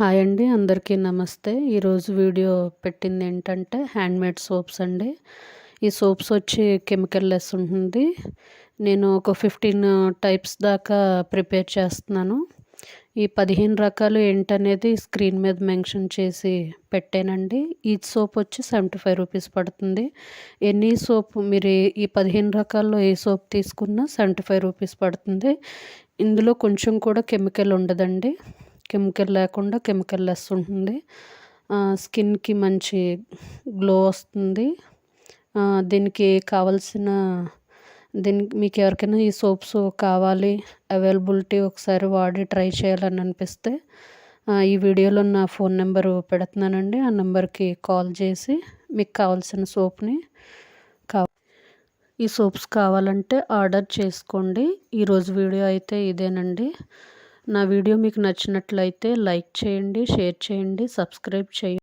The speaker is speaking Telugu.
హాయ్ అండి, అందరికీ నమస్తే. ఈరోజు వీడియో పెట్టింది ఏంటంటే హ్యాండ్మేడ్ సోప్స్ అండి. ఈ సోప్స్ వచ్చి కెమికల్ లెస్ ఉంటుంది. నేను ఒక 15 టైప్స్ దాకా ప్రిపేర్ చేస్తున్నాను. ఈ 15 రకాలు ఏంటనేది స్క్రీన్ మీద మెన్షన్ చేసి పెట్టానండి. ఈ సోప్ వచ్చి 75 రూపీస్ పడుతుంది. ఎనీ సోప్ మీరు ఈ 15 రకాల్లో ఏ సోప్ తీసుకున్నా 75 రూపీస్ పడుతుంది. ఇందులో కొంచెం కూడా కెమికల్ ఉండదండి. కెమికల్ లేకుండా కెమికల్ లెస్ ఉంటుంది. స్కిన్కి మంచి గ్లో వస్తుంది. దీనికి కావాల్సిన మీకు ఎవరికైనా ఈ సోప్స్ కావాలి, అవైలబిలిటీ ఒకసారి వాడి ట్రై చేయాలని అనిపిస్తే ఈ వీడియోలో నా ఫోన్ నెంబరు పెడుతున్నానండి. ఆ నెంబర్కి కాల్ చేసి మీకు కావాల్సిన సోప్ని ఈ సోప్స్ కావాలంటే ఆర్డర్ చేసుకోండి. ఈరోజు వీడియో అయితే ఇదేనండి. నా వీడియో మీకు నచ్చినట్లయితే లైక్ చేయండి, షేర్ చేయండి, సబ్స్క్రైబ్ చేయండి.